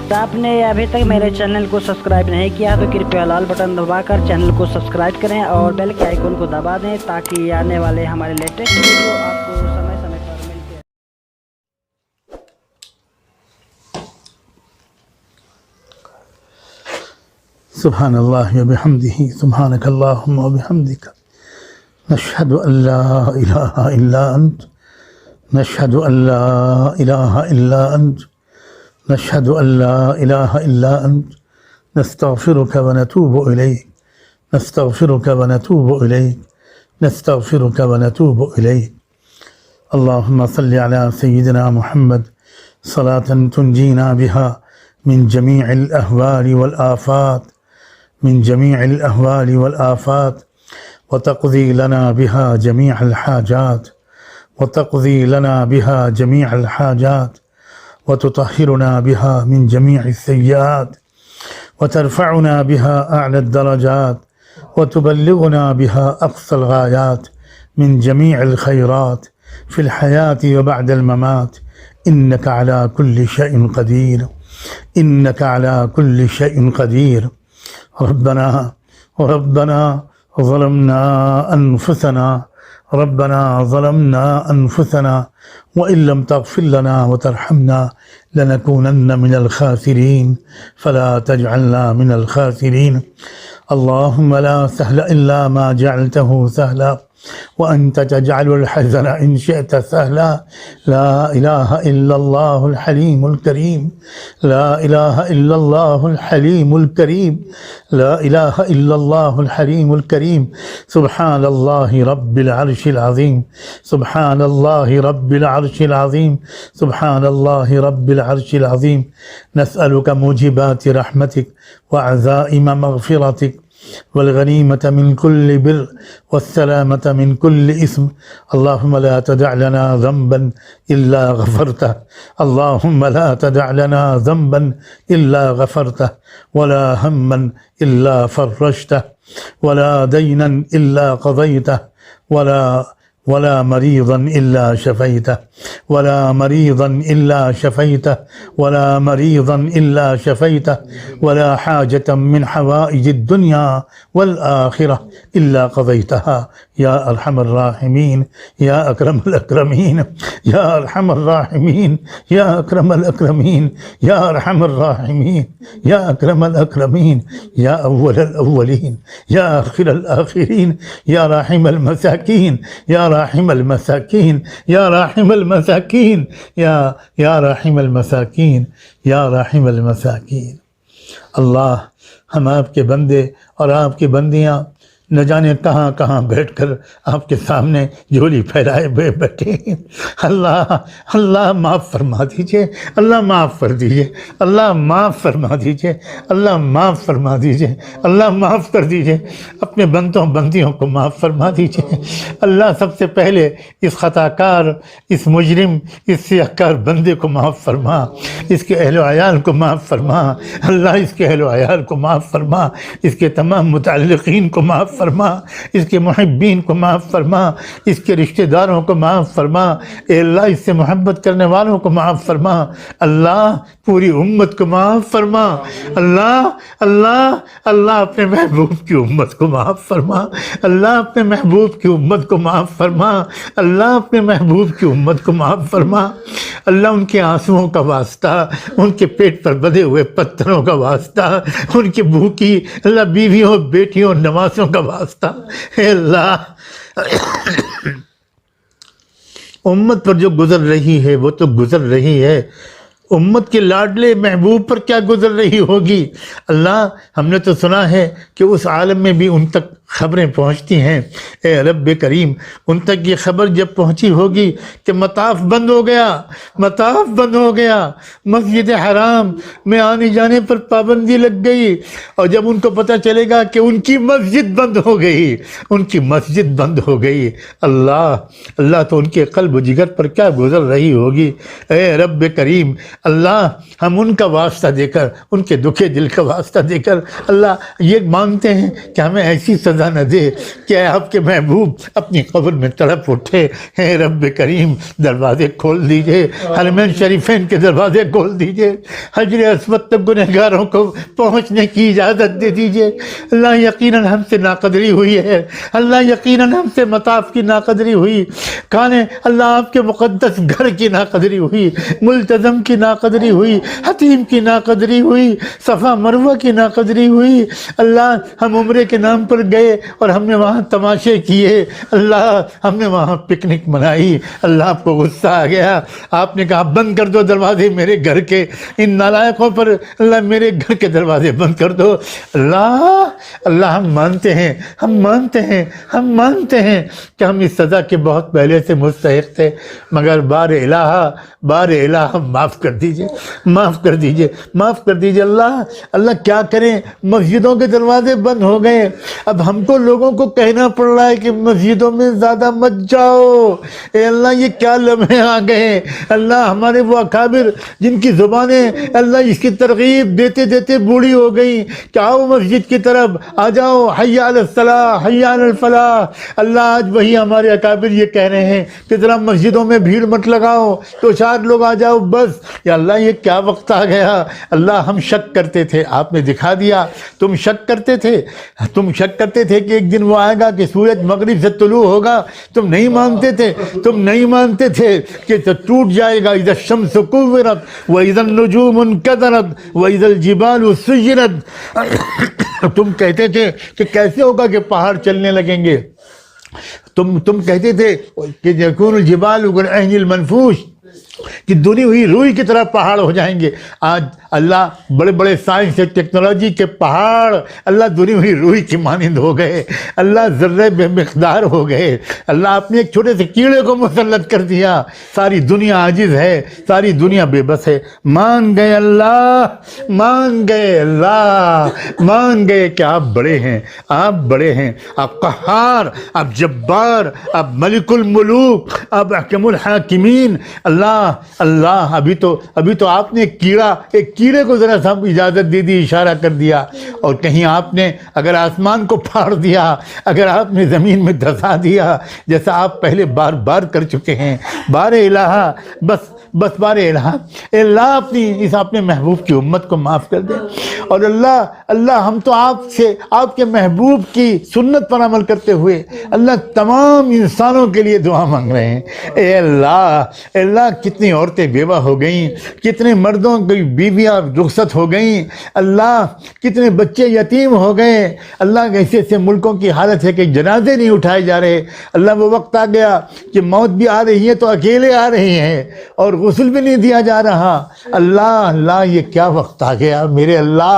تو آپ نے ابھی تک میرے چینل کو سبسکرائب نہیں کیا تو کرپیا لال بٹن دبا کر چینل کو سبسکرائب کریں اور بیل کے آئیکن کو دبا دیں تاکہ آنے والے ہمارے لیٹسٹ ویڈیو آپ کو سمے سمے پر ملتے ہیں۔ سبحان اللہ وبحمدہ سبحانک اللہم وبحمدک نشہد ان لا الہ الا انت نشہد ان لا الہ الا انت نشہد ان لا الہ الا انت نستغفرک ونتوب الیک نستغفرک ونتوب الیک نستغفرک ونتوب الیک اللہم صل علی سیدنا محمد صلاة تنجینا بها من جمیع الاہوال والآفات من جميع الأهوال والآفات وتقضي لنا بها جميع الحاجات وتقضي لنا بها جميع الحاجات وتطهرنا بها من جميع السيئات وترفعنا بها أعلى الدرجات وتبلغنا بها أقصى الغايات من جميع الخيرات في الحياة وبعد الممات إنك على كل شيء قدير إنك على كل شيء قدير ربنا ظلمنا أنفسنا ربنا ظلمنا أنفسنا وإن لم تغفر لنا وترحمنا لنكونن من الخاسرين فلا تجعلنا من الخاسرين اللهم لا سهل إلا ما جعلته سهلا وأنت تجعل الحزن إن شئت سهلا لا إله إلا الله الحليم الكريم لا إله إلا الله الحليم الكريم لا إله إلا الله الحليم الكريم سبحان الله رب العرش العظيم سبحان الله رب العرش العظيم سبحان الله رب العرش العظيم نسألك موجبات رحمتك وعزائم مغفرتك والغنيمة من كل بر والسلامة من كل إثم اللهم لا تدع لنا ذنبا إلا غفرته اللهم لا تدع لنا ذنبا إلا غفرته ولا هما إلا فرجته ولا دينا إلا قضيته ولا مريضا إلا شفيته ولا مريضا إلا شفيته ولا مريضا إلا شفيته ولا حاجة من حوائج الدنيا والآخرة إلا قضيتها يا أرحم الراحمين يا أكرم الأكرمين يا أرحم الراحمين يا أكرم الأكرمين يا أرحم الراحمين يا أكرم الأكرمين يا أول الأولين يا آخر الآخرين يا راحم المساكين يا راحم المساكين يا راحم المساكين يا راحم المساكين يا راحم المساكين اللہ ہم آپ کے بندے اور آپ کی بندیاں نہ جانے کہاں کہاں بیٹھ کر آپ کے سامنے جھولی پھیلائے ہوئے بیٹھے ہیں اللہ معاف فرما دیجئے اللہ معاف کر دیجئے اللہ معاف فرما دیجئے اللہ معاف فرما دیجئے اللہ معاف کر دیجئے اپنے بندیوں کو معاف فرما دیجئے اللہ سب سے پہلے اس خطا کار اس مجرم اس سیاہکار بندے کو معاف فرما اس کے اہل و عیال کو معاف فرما اللہ اس کے اہل و عیال کو معاف فرما اس کے تمام متعلقین کو معاف فرما اس کے محبین کو معاف فرما اس کے رشتہ داروں کو معاف فرما اے اللہ اس سے محبت کرنے والوں کو معاف فرما اللہ پوری امت کو معاف فرما اللہ اپنے محبوب کی امت کو معاف فرما اللہ اپنے محبوب کی امت کو معاف فرما اللہ اپنے محبوب کی امت کو معاف فرما اللہ ان کے آنسوؤں کا واسطہ ان کے پیٹ پر بدے ہوئے پتھروں کا واسطہ ان کی بھوکی اللہ بیویوں بیٹیوں نوازوں کا واسطہ اے اللہ امت پر جو گزر رہی ہے وہ تو گزر رہی ہے امت کے لاڈلے محبوب پر کیا گزر رہی ہوگی اللہ ہم نے تو سنا ہے کہ اس عالم میں بھی ان تک خبریں پہنچتی ہیں اے رب کریم ان تک یہ خبر جب پہنچی ہوگی کہ مطاف بند ہو گیا مسجد حرام میں آنے جانے پر پابندی لگ گئی اور جب ان کو پتہ چلے گا کہ ان کی مسجد بند ہو گئی اللہ تو ان کے قلب و جگر پر کیا گزر رہی ہوگی اے رب کریم اللہ ہم ان کا واسطہ دے کر ان کے دکھے دل کا واسطہ دے کر اللہ یہ مانگتے ہیں کہ ہمیں ایسی سزا سزا نہ دے کہ آپ کے محبوب اپنی قبر میں تڑپ اٹھے۔ اے رب کریم دروازے کھول دیجئے، حرمین شریفین کے دروازے کھول دیجئے، حجر اسود تک گنہگاروں کو پہنچنے کی اجازت دے دیجئے۔ اللہ یقیناً ہم سے ناقدری ہوئی ہے، اللہ یقیناً ہم سے مطاف کی ناقدری ہوئی، کانے اللہ آپ کے مقدس گھر کی ناقدری ہوئی، ملتزم کی ناقدری ہوئی، حتیم کی ناقدری ہوئی، صفا مروہ کی ناقدری ہوئی۔ اللہ ہم عمرے کے نام پر گئے اور ہم نے وہاں تماشے کیے، اللہ ہم نے وہاں پکنک منائی، اللہ آپ کو غصہ آ گیا، آپ نے کہا بند کر دو دروازے میرے گھر کے، ان نالائقوں پر اللہ میرے گھر کے دروازے بند کر دو۔ اللہ ہم مانتے ہیں، ہم مانتے ہیں، ہم مانتے ہیں کہ ہم اس سزا کے بہت پہلے سے مستحق تھے، مگر بار الہ معاف کر دیجئے، معاف کر دیجئے، معاف کر دیجئے۔ اللہ کیا کریں، مسجدوں کے دروازے بند ہو گئے، اب ہم کو لوگوں کو کہنا پڑ رہا ہے کہ مسجدوں میں زیادہ مت جاؤ۔ اے اللہ یہ کیا لمحے آ گئے، اللہ ہمارے وہ اکابر جن کی زبانیں اللہ اس کی ترغیب دیتے دیتے بوڑھی ہو گئی کہ آؤ مسجد کی طرف، آ جاؤ، حی علی الصلاح، حی علی الفلاح۔ اللہ آج وہی ہمارے اکابر یہ کہہ رہے ہیں کہ ذرا مسجدوں میں بھیڑ مت لگاؤ، تو 4 لوگ آ جاؤ بس۔ یا اللہ یہ کیا وقت آ گیا، اللہ ہم شک کرتے تھے، آپ نے دکھا دیا۔ تم شک کرتے تھے، تم شک کرتے تھے کہ ایک دن وہ آئے گا کہ سورج مغرب سے طلوع ہوگا، تم نہیں مانتے تھے، تم نہیں مانتے تھے کہ ٹوٹ جائے گا، اذا الشمس کورت واذا النجوم انکدرت واذا الجبال سیرت۔ تم کہتے تھے کہ کیسے ہوگا کہ پہاڑ چلنے لگیں گے، تم کہتے تھے کہ یکون الجبال کالعہن المنفوش، کہ دھلی ہوئی روئی کی طرح پہاڑ ہو جائیں گے۔ آج اللہ بڑے بڑے سائنس اور ٹیکنالوجی کے پہاڑ اللہ دھلی ہوئی روئی کی مانند ہو گئے، اللہ ذرے بے مقدار ہو گئے، اللہ اپنے ایک چھوٹے سے کیڑے کو مسلط کر دیا، ساری دنیا عاجز ہے، ساری دنیا بے بس ہے۔ مان گئے اللہ، مان گئے اللہ، مان گئے کہ آپ بڑے ہیں، آپ بڑے ہیں، آپ قہار، آپ جبار، آپ ملک الملوک، آپ احکم الحاکمین۔ اللہ ابھی تو آپ نے ایک کیڑے کو ذرا سا اجازت دے دی، اشارہ کر دیا، اور کہیں آپ نے اگر آسمان کو پھاڑ دیا، اگر آپ نے زمین میں دھسا دیا، جیسا آپ پہلے بار کر چکے ہیں۔ بار الہ، بس بار اللہ اپنے محبوب کی امت کو معاف کر دے۔ اور اللہ ہم تو آپ سے، آپ کے محبوب کی سنت پر عمل کرتے ہوئے اللہ تمام انسانوں کے لیے دعا مانگ رہے ہیں۔ اے اللہ کتنی عورتیں بیوہ ہو گئیں، کتنے مردوں کی بیویاں رخصت ہو گئیں، اللہ کتنے بچے یتیم ہو گئے۔ اللہ ایسے ایسے ملکوں کی حالت ہے کہ جنازے نہیں اٹھائے جا رہے۔ اللہ وہ وقت آ گیا کہ موت بھی آ رہی ہے تو اکیلے آ رہی ہیں، اور غسل بھی نہیں دیا جا رہا۔ اللہ یہ کیا وقت آ گیا، میرے اللہ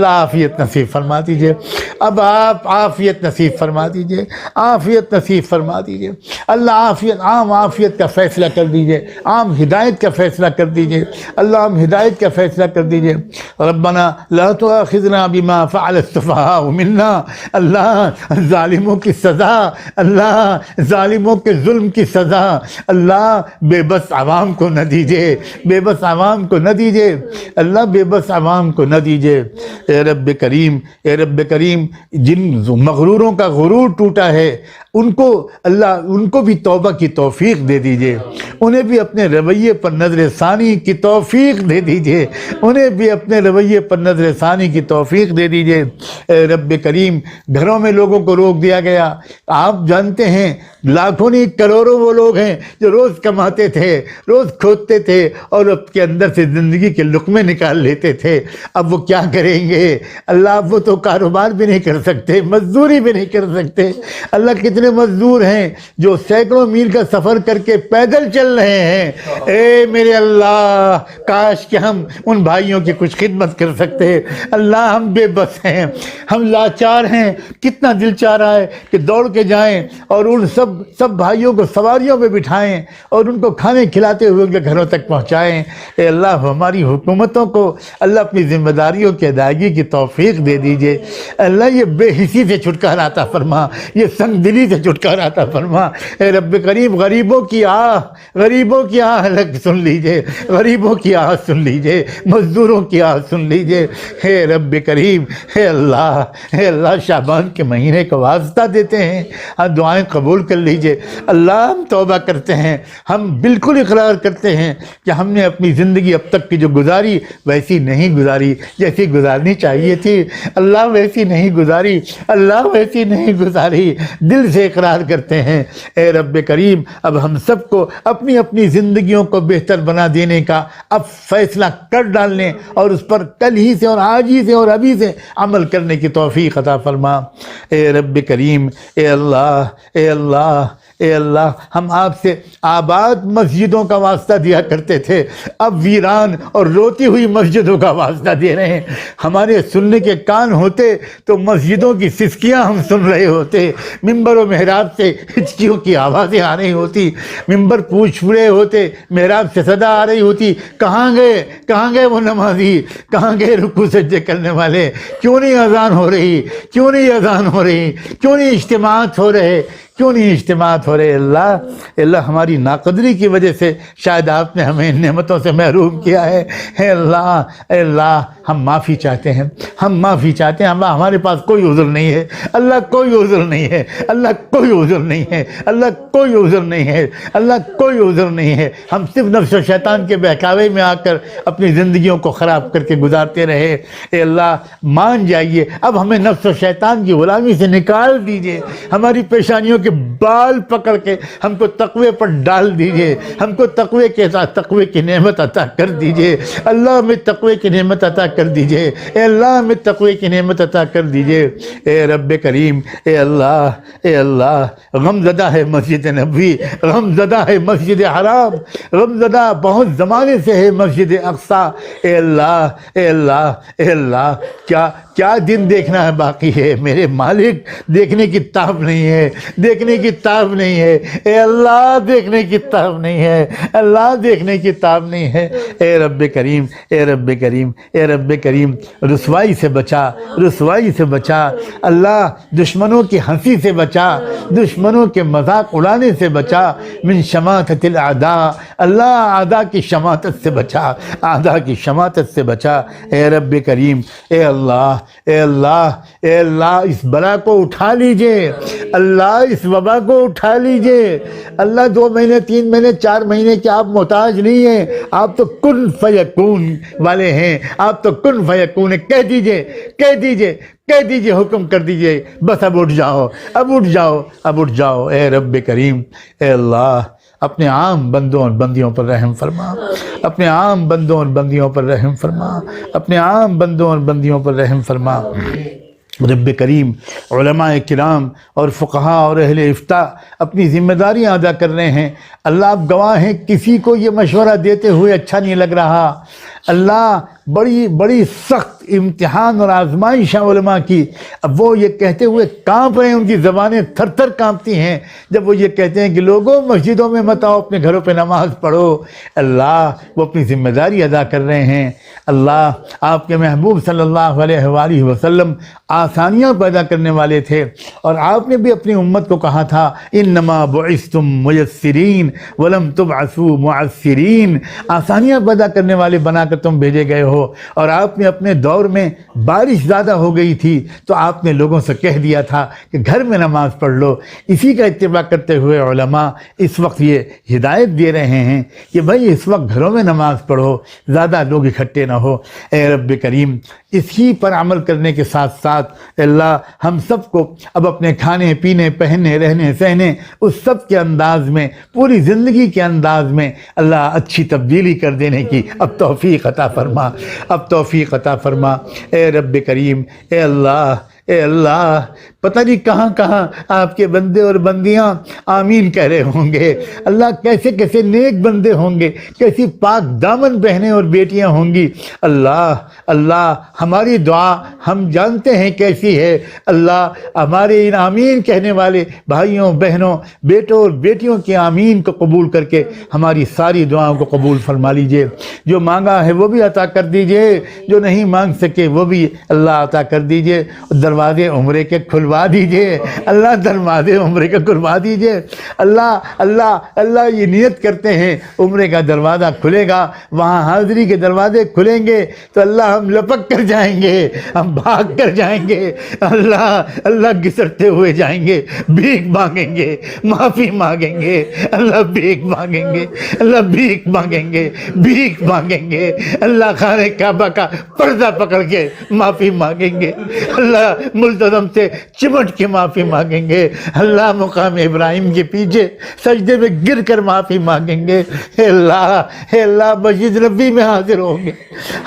عافیت نصیب فرما دیجئے۔ اب آپ عافیت نصیب فرما دیجئے، عافیت نصیب فرما دیجئے۔ اللہ عام عافیت کا فیصلہ کر دیجئے، عام ہدایت کا فیصلہ کر دیجئے، اللہ عام ہدایت کا فیصلہ کر دیجئے۔ ربنا لا تؤاخذنا بما فعل السفهاء منا۔ اللہ ظالموں کی سزا، اللہ ظالموں کے ظلم کی سزا اللہ بے بس عوام کو نہ دیجئے، بے بس عوام کو نہ دیجئے، اللہ بے بس عوام کو نہ دیجئے۔ اے رب کریم جن مغروروں کا غرور ٹوٹا ہے ان کو بھی توبہ کی توفیق دے دیجئے، انہیں بھی اپنے رویے پر نظر ثانی کی توفیق دے دیجئے، انہیں بھی اپنے رویے پر نظر ثانی کی توفیق دے دیجئے۔ اے رب کریم گھروں میں لوگوں کو روک دیا گیا، آپ جانتے ہیں لاکھوں نہیں کروڑوں وہ لوگ ہیں جو روز کماتے تھے، روز کھوتے تھے اور اب کے اندر سے زندگی کے لقمے نکال لیتے تھے۔ اب وہ کیا کریں گے اللہ، وہ تو کاروبار بھی نہیں کر سکتے، مزدوری بھی نہیں کر سکتے۔ اللہ کتنے مزدور ہیں جو سینکڑوں میل کا سفر کر کے پیدل چل رہے ہیں۔ اے میرے اللہ کاش کہ ہم ان بھائیوں کی کچھ خدمت کر سکتے۔ اللہ ہم بے بس ہیں، ہم لاچار ہیں، کتنا دل چاہ رہا ہے کہ دوڑ کے جائیں اور ان سب بھائیوں کو سواریوں پہ بٹھائیں اور ان کو کھانے کھلاتے ہوئے ان کے گھروں تک پہنچائیں۔ اے اللہ ہماری حکومتوں کو اللہ اپنی ذمہ داریوں کی ادائیگی کی توفیق دے دیجئے۔ اللہ یہ بے حسی سے چھٹکارا عطا فرما، یہ سنگ دلی سے چھٹکارا عطا فرما۔ اے رب کریم غریبوں کی آہ سن لیجئے، غریبوں کی آہ سن لیجئے، مزدوروں کی آہ سن لیجئے۔ اے رب کریم، اے اللہ شعبان کے مہینے کا واسطہ دیتے ہیں، ہم دعائیں قبول کر لیجئے۔ اللہ ہم توبہ کرتے ہیں، ہم بالکل اقرار کرتے ہیں کہ ہم نے اپنی زندگی اب تک کی جو گزاری ویسی نہیں گزاری جیسی گزارنی چاہیے تھی۔ اللہ ویسی نہیں گزاری، اللہ ویسی نہیں گزاری، دل سے اقرار کرتے ہیں۔ اے رب کریم اب ہم سب کو اپنی اپنی زندگیوں کو بہتر بنا دینے کا اب فیصلہ کر ڈالنے اور اس پر کل ہی سے اور آج ہی سے اور ابھی سے عمل کرنے کی توفیق عطا فرما۔ اے رب کریم، اے اللہ، اے اللہ، اے اللہ، ہم آپ سے آباد مسجدوں کا واسطہ دیا کرتے تھے، اب ویران اور روتی ہوئی مسجدوں کا واسطہ دے رہے ہیں۔ ہمارے سننے کے کان ہوتے تو مسجدوں کی سسکیاں ہم سن رہے ہوتے، ممبر و محراب سے ہچکیوں کی آوازیں آ رہی ہوتی، ممبر پوچھ رہے ہوتے، محراب سے صدا آ رہی ہوتی، کہاں گئے وہ نمازی، کہاں گئے رکوع سجدے کرنے والے، کیوں نہیں اذان ہو رہی، کیوں نہیں اذان ہو رہی، کیوں نہیں اجتماعات ہو رہے، کیوں نہیں اجتماعات ہو رہے۔ اللہ ہماری ناقدری کی وجہ سے شاید آپ نے ہمیں ان نعمتوں سے محروم کیا ہے۔ اے اللہ ہم معافی چاہتے ہیں، ہم معافی چاہتے ہیں۔ ہمارے پاس کوئی عذر نہیں ہے، اللہ کوئی عذر نہیں ہے، اللہ کوئی عذر نہیں ہے، اللہ کوئی عذر نہیں ہے، اللہ کوئی عذر نہیں ہے۔ ہم صرف نفس و شیطان کے بہکاوے میں آ کر اپنی زندگیوں کو خراب کر کے گزارتے رہے۔ اے اللہ مان جائیے، اب ہمیں نفس و شیطان کی غلامی سے نکال دیجئے، ہماری پیشانیوں کے بال پکڑ کے ہم کو تقوی پر ڈال دیجئے، ہم کو تقوی کے ساتھ تقوی کی نعمت عطا کر دیجئے۔ اللہ ہمیں تقوی کی نعمت عطا کر دیجئے، اے اللہ ہمیں تقوی کی نعمت عطا کر دیجئے۔ اے رب کریم، اے اللہ غم زدہ ہے مسجد نبوی، غم زدہ ہے مسجد حرام، غم زدہ بہت زمانے سے ہے مسجد اقصیٰ۔ اے اللہ کیا دن دیکھنا ہے باقی ہے میرے مالک، دیکھنے کی تاب نہیں ہے، دیکھنے کی تاب نہیں ہے۔ اے اللہ دیکھنے کی تاب نہیں ہے، اللہ دیکھنے کی تاب نہیں ہے۔ اے رب کریم، اے رب کریم، اے رب کریم رسوائی سے بچا، رسوائی سے بچا۔ اللہ دشمنوں کی ہنسی سے بچا، دشمنوں کے مذاق اڑانے سے بچا۔ من شماتت الاعداء، اللہ اعداء کی شماتت سے بچا، اعداء کی شماتت سے بچا۔ اے رب کریم، اے اللہ، اے اللہ، اے اللہ اس بلا کو اٹھا لیجئے، اللہ اس وبا کو اٹھا لیجئے۔ اللہ 2 مہینے 3 مہینے 4 مہینے کے آپ محتاج نہیں ہیں، آپ تو کن فیکون والے ہیں، آپ تو کن فیکون۔ کہہ دیجئے، حکم کر دیجئے، بس اب اٹھ جاؤ، اب اٹھ جاؤ، اب اٹھ جاؤ۔ اے رب کریم، اے اللہ اپنے عام بندوں اور بندیوں پر رحم فرما، اپنے عام بندوں اور بندیوں پر رحم فرما، اپنے عام بندوں اور بندیوں پر رحم فرما۔ رب کریم علماء کرام اور فقہا اور اہل افتاء اپنی ذمہ داریاں ادا کر رہے ہیں۔ اللہ آپ گواہ ہیں، کسی کو یہ مشورہ دیتے ہوئے اچھا نہیں لگ رہا۔ اللہ بڑی سخت امتحان اور آزمائش ہے علماء کی۔ اب وہ یہ کہتے ہوئے کانپ رہے ہیں، ان کی زبانیں تھر تھر کانپتی ہیں جب وہ یہ کہتے ہیں کہ لوگوں مسجدوں میں مت آؤ، اپنے گھروں پہ نماز پڑھو۔ اللہ وہ اپنی ذمہ داری ادا کر رہے ہیں۔ اللہ آپ کے محبوب صلی اللہ علیہ وآلہ وسلم آسانیاں پیدا کرنے والے تھے، اور آپ نے بھی اپنی امت کو کہا تھا انما بعثتم میسرین ولم تبعثوا معسرین، آسانیاں پیدا کرنے والے بنا کر تم بھیجے گئے ہو۔ اور آپ نے اپنے دور میں بارش زیادہ ہو گئی تھی تو آپ نے لوگوں سے کہہ دیا تھا کہ گھر میں نماز پڑھ لو۔ اسی کا اتباع کرتے ہوئے علماء اس وقت یہ ہدایت دے رہے ہیں کہ بھائی اس وقت گھروں میں نماز پڑھو، زیادہ لوگ اکٹھے نہ ہو۔ اے رب کریم اسی پر عمل کرنے کے ساتھ ساتھ اللہ ہم سب کو اب اپنے کھانے پینے پہننے رہنے سہنے اس سب کے انداز میں، پوری زندگی کے انداز میں اللہ اچھی تبدیلی کر دینے کی اب توفیق عطا فرما، اب توفیق عطا فرما۔ اے رب کریم، اے اللہ، اے اللہ پتہ نہیں کہاں کہاں آپ کے بندے اور بندیاں آمین کہہ رہے ہوں گے، اللہ کیسے کیسے نیک بندے ہوں گے، کیسی پاک دامن بہنیں اور بیٹیاں ہوں گی۔ اللہ اللہ ہماری دعا ہم جانتے ہیں کیسی ہے، اللہ ہمارے ان آمین کہنے والے بھائیوں بہنوں بیٹوں اور بیٹیوں کے آمین کو قبول کر کے ہماری ساری دعاؤں کو قبول فرما لیجئے، جو مانگا ہے وہ بھی عطا کر دیجئے، جو نہیں مانگ سکے وہ بھی اللہ عطا کر دیجئے، دروازے عمرے کے کھلوا دیجئے، اللہ دروازے عمرے کے کھلوا دیجئے۔ اللہ اللہ اللہ یہ نیت کرتے ہیں عمرے کا دروازہ کھلے گا، وہاں حاضری کے دروازے کھلیں گے تو اللہ ہم لپک کر جائیں گے، ہم بھاگ کر جائیں گے، اللہ اللہ گھسٹتے ہوئے جائیں گے، بھیک مانگیں گے، معافی مانگیں گے، اللہ بھیک مانگیں گے، اللہ بھیک مانگیں گے، بھیک مانگیں گے، اللہ خانہ کعبہ کا پردہ پکڑ کے معافی مانگیں گے، اللہ ملتزم سے چمٹ کے معافی مانگیں گے، اللہ مقام ابراہیم کے پیچھے سجدے میں گر کر معافی مانگیں گے، اے اللہ مسجد نبی میں حاضر ہوں گے،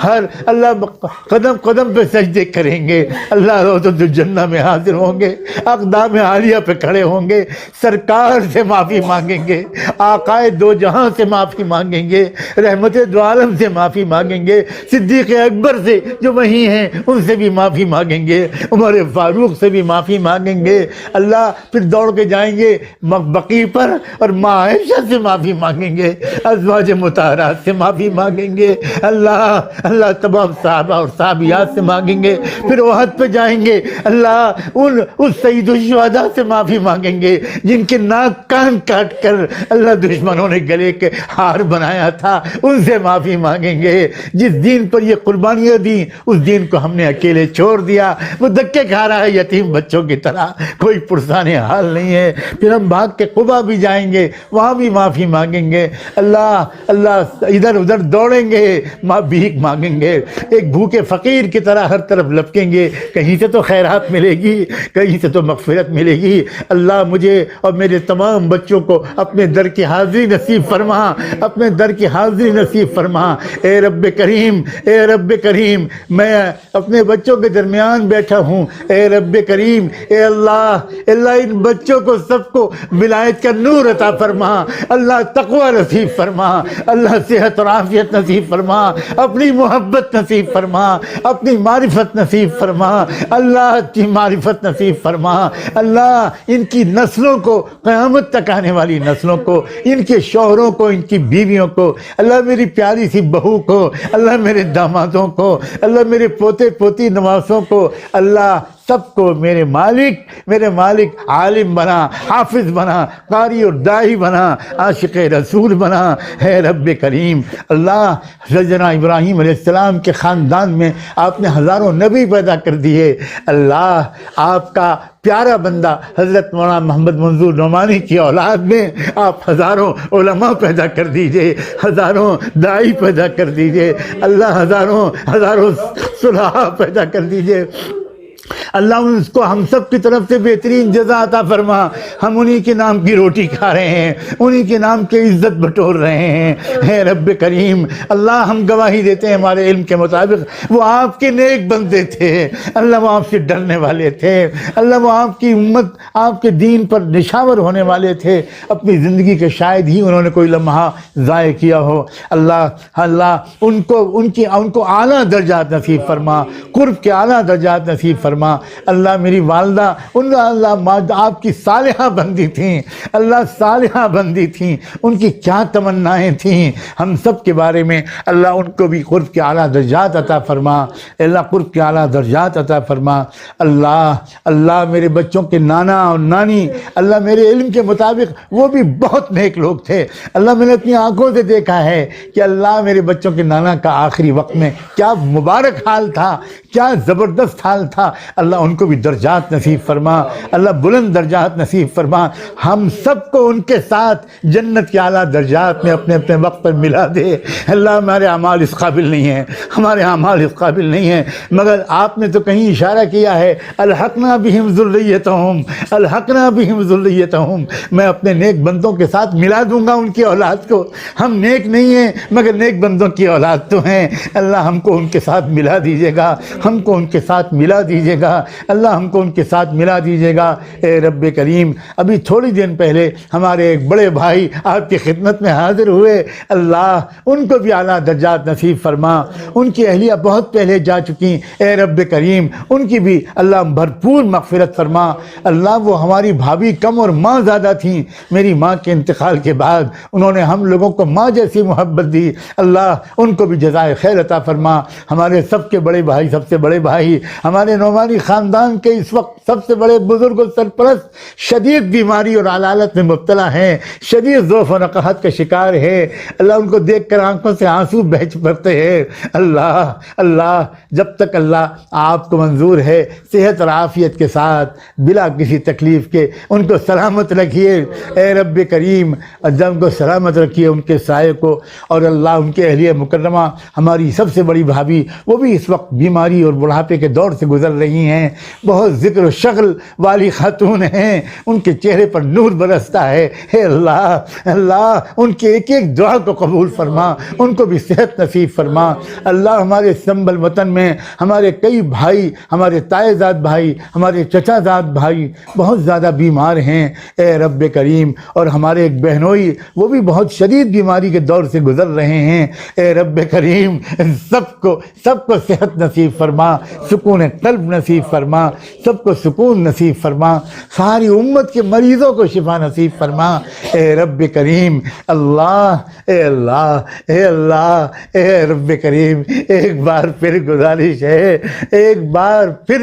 ہر اللہ قدم قدم پہ سجدے کریں گے، اللہ روضۃ الجنہ میں حاضر ہوں گے، اقدام عالیہ پہ کھڑے ہوں گے، سرکار سے معافی مانگیں گے، آقائے دو جہاں سے معافی مانگیں گے، رحمت دو عالم سے معافی مانگیں گے، صدیق اکبر سے جو وہیں ہیں ان سے بھی معافی مانگیں گے، عمر فاروق سے بھی معافی مانگیں گے، اللہ پھر دوڑ کے جائیں گے بقیع پر اور ماں عائشہ سے معافی مانگیں گے، ازواج مطہرات سے معافی مانگیں گے، اللہ تمام صحابہ اور صحابیات سے مانگیں گے، پھر احد پہ جائیں گے، اللہ اس سید الشہداء سے معافی مانگیں گے جن کے ناک کان کاٹ کر اللہ دشمنوں نے گلے کے ہار بنایا تھا، ان سے معافی مانگیں گے، جس دین پر یہ قربانیاں دیں اس دین کو ہم نے اکیلے چھوڑ دیا، وہ دھکے کھا رہا ہے یتیم بچوں کی طرح، کوئی پرسان حال نہیں ہے، پھر ہم بھاگ کے قبا بھی جائیں گے، وہاں بھی معافی مانگیں گے، اللہ ادھر ادھر دوڑیں گے، بھیک مانگیں گے، ایک بھوکے فقیر کی طرح ہر طرف لپکیں گے، کہیں سے تو خیرات ملے گی، کہیں سے تو مغفرت ملے گی، اللہ مجھے اور میرے تمام بچوں کو اپنے در کی حاضری نصیب فرما، اپنے در کی حاضری نصیب فرما، اے رب کریم، اے رب کریم، میں اپنے بچوں کے درمیان بیٹھا ہوں، اے رب کریم، اے اللہ ان بچوں کو سب کو ولایت کا نور عطا فرما، اللہ تقوی نصیب فرما، اللہ صحت اور عافیت نصیب فرما، اپنی محبت نصیب فرما، اپنی معرفت نصیب فرما، اللہ کی معرفت نصیب فرما، اللہ ان کی نسلوں کو، قیامت تک آنے والی نسلوں کو، ان کے شوہروں کو، ان کی بیویوں کو، اللہ میری پیاری سی بہو کو، اللہ میرے دامادوں کو، اللہ میرے پوتے پوتی نواسوں کو، اللہ سب کو میرے مالک عالم بنا، حافظ بنا، قاری اور داعی بنا، عاشق رسول بنا، ہے رب کریم۔ اللہ سیدنا ابراہیم علیہ السلام کے خاندان میں آپ نے ہزاروں نبی پیدا کر دیے، اللہ آپ کا پیارا بندہ حضرت مولانا محمد منظور نعمانی کی اولاد میں آپ ہزاروں علماء پیدا کر دیجئے، ہزاروں داعی پیدا کر دیجئے، اللہ ہزاروں صلحاء پیدا کر دیجئے، اللہ اس کو ہم سب کی طرف سے بہترین جزا عطا فرما، ہم انہی کے نام کی روٹی کھا رہے ہیں، انہی کے نام کی عزت بٹور رہے ہیں، اے رب کریم۔ اللہ ہم گواہی دیتے ہیں ہمارے علم کے مطابق وہ آپ کے نیک بندے تھے، اللہ وہ آپ سے ڈرنے والے تھے، اللہ وہ آپ کی امت، آپ کے دین پر نشاور ہونے والے تھے، اپنی زندگی کے شاید ہی انہوں نے کوئی لمحہ ضائع کیا ہو، اللہ ان کو اعلیٰ درجات نصیب فرما، قرب کے اعلیٰ درجات نصیب فرما، اللہ میری والدہ اللہ آپ کی صالحہ بندی تھیں، اللہ صالحہ بندی تھیں، ان کی کیا تمنائیں تھیں، ہم سب کے بارے میں اللہ ان کو بھی قرب کے اعلیٰ درجات عطا فرما، اللہ قرب کے اعلیٰ درجات عطا فرما، اللہ میرے بچوں کے نانا اور نانی، اللہ میرے علم کے مطابق وہ بھی بہت نیک لوگ تھے، اللہ میں نے اپنی آنکھوں سے دیکھا ہے کہ اللہ میرے بچوں کے نانا کا آخری وقت میں کیا مبارک حال تھا، کیا زبردست حال تھا، اللہ ان کو بھی درجات نصیب فرما، اللہ بلند درجات نصیب فرما، ہم سب کو ان کے ساتھ جنت کے اعلیٰ درجات میں اپنے اپنے وقت پر ملا دے، اللہ ہمارے اعمال اس قابل نہیں ہیں، ہمارے اعمال اس قابل نہیں ہیں، مگر آپ نے تو کہیں اشارہ کیا ہے الحقنا بہم ذریتہم، الحقنا بہم ذریتہم، میں اپنے نیک بندوں کے ساتھ ملا دوں گا ان کی اولاد کو، ہم نیک نہیں ہیں مگر نیک بندوں کی اولاد تو ہیں، اللہ ہم کو ان کے ساتھ ملا دیجیے گا، ہم کو ان کے ساتھ ملا دیجیے گا، اللہ ہم کو ان کے ساتھ ملا دیجیے گا اے رب کریم۔ ابھی تھوڑی دن پہلے ہمارے ایک بڑے بھائی آپ کی خدمت میں حاضر ہوئے، اللہ ان کو بھی اعلیٰ درجات نصیب فرما۔ ان کی اہلیہ بہت پہلے جا چکی، اے رب کریم ان کی بھی اللہ بھرپور مغفرت فرما۔ اللہ وہ ہماری بھابھی کم اور ماں زیادہ تھیں، میری ماں کے انتقال کے بعد انہوں نے ہم لوگوں کو ماں جیسی محبت دی، اللہ ان کو بھی جزائے خیر عطا فرما۔ ہمارے سب کے بڑے بھائی، سب سے بڑے بھائی، ہمارے نعمانی خاندان کے اس وقت سب سے بڑے بزرگ و سرپرست شدید بیماری اور علالت میں مبتلا ہیں، شدید ضعف و نقاہت کا شکار ہے، اللہ ان کو دیکھ کر آنکھوں سے آنسو بہہ پڑتے ہیں۔ اللہ جب تک اللہ آپ کو منظور ہے صحت اور عافیت کے ساتھ بلا کسی تکلیف کے ان کو سلامت رکھیے اے رب کریم، جب کو سلامت رکھیے ان کے سائے کو، اور اللہ ان کے اہلیہ مکرمہ ہماری سب سے بڑی بھابھی وہ بھی اس وقت بیماری اور بڑھاپے کے دور سے گزر رہی ہیں، بہت ذکر و شغل والی خاتون ہیں، ان کے چہرے پر نور برستا ہے، اے اللہ ان کے ایک ایک دعا کو قبول فرما، ان کو بھی صحت نصیب فرما۔ اللہ ہمارے سنبل وطن میں ہمارے کئی بھائی، ہمارے تائے زاد بھائی، ہمارے چچا زاد بھائی بہت زیادہ بیمار ہیں اے رب کریم، اور ہمارے ایک بہنوئی وہ بھی بہت شدید بیماری کے دور سے گزر رہے ہیں اے رب کریم، سب کو صحت نصیب فرما، سکون قلب نصیب فرما، سب کو سکون نصیب فرما، ساری امت کے مریضوں کو شفا نصیب فرما اے رب کریم۔ اللہ اے اللہ اے اللہ اے رب کریم، ایک بار پھر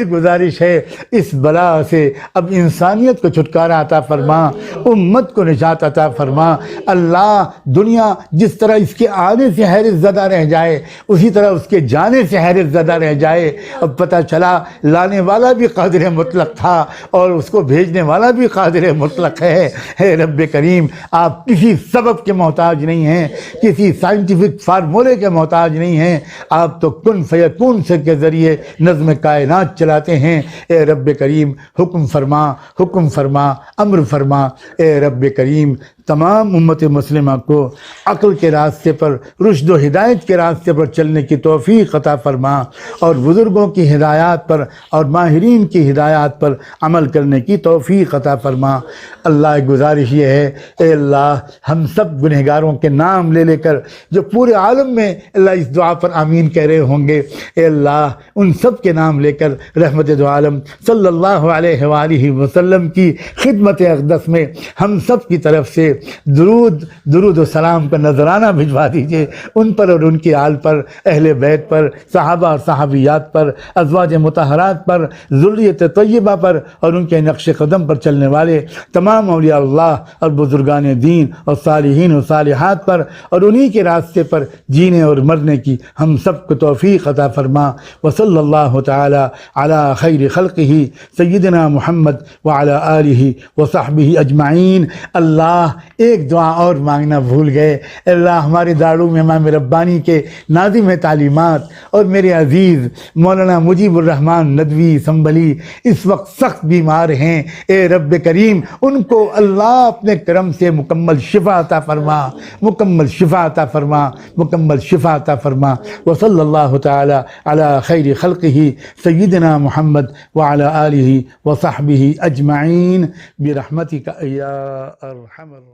گزارش ہے اس بلا سے اب انسانیت کو چھٹکارا عطا فرما، امت کو نجات عطا فرما۔ اللہ دنیا جس طرح اس کے آنے سے حیرت زدہ رہ جائے اسی طرح اس کے جانے سے حیرت زدہ رہ جائے۔ اب پتہ چلا لانے والا بھی قادر مطلق تھا اور اس کو بھیجنے والا بھی قادر مطلق ہے۔ اے رب کریم آپ کسی سبب کے محتاج نہیں ہیں، کسی سائنٹیفک فارمولے کے محتاج نہیں ہیں، آپ تو کن فیکون سے کے ذریعے نظم کائنات چلاتے ہیں۔ اے رب کریم حکم فرما امر فرما اے رب کریم، تمام امت مسلمہ کو عقل کے راستے پر، رشد و ہدایت کے راستے پر چلنے کی توفیق عطا فرما، اور بزرگوں کی ہدایات پر اور ماہرین کی ہدایات پر عمل کرنے کی توفیق عطا فرما۔ اللہ گزارش یہ ہے اے اللہ ہم سب گنہگاروں کے نام لے کر جو پورے عالم میں اللہ اس دعا پر آمین کہہ رہے ہوں گے، اے اللہ ان سب کے نام لے کر رحمت دو عالم صلی اللہ علیہ وآلہ وسلم کی خدمت اقدس میں ہم سب کی طرف سے درود و سلام کا نذرانہ بھجوا دیجئے، ان پر اور ان کی آل پر، اہل بیت پر، صحابہ اور صحابیات پر، ازواج مطہرات پر، ذریت طیبہ پر، اور ان کے نقش قدم پر چلنے والے تمام اولیاء اللہ اور بزرگان دین اور صالحین و صالحات پر، اور انہی کے راستے پر جینے اور مرنے کی ہم سب کو توفیق عطا فرما۔ وصلی اللہ تعالی علی خیر خلقہ سیدنا محمد وعلی آلہ وصحبہ اجمعین۔ اللہ ایک دعا اور مانگنا بھول گئے، اللہ ہمارے دارالعلوم امام ربانی کے ناظم تعلیمات اور میرے عزیز مولانا مجیب الرحمن ندوی سنبھلی اس وقت سخت بیمار ہیں، اے رب کریم ان کو اللہ اپنے کرم سے مکمل شفا عطا فرما، مکمل شفا عطا فرما، مکمل شفا عطا فرما۔ وصلی اللہ تعالی علی خیر خلقہ سیدنا محمد وعلی آلہ وصحبہ اجمعین برحمتک یا ارحم الراحمین۔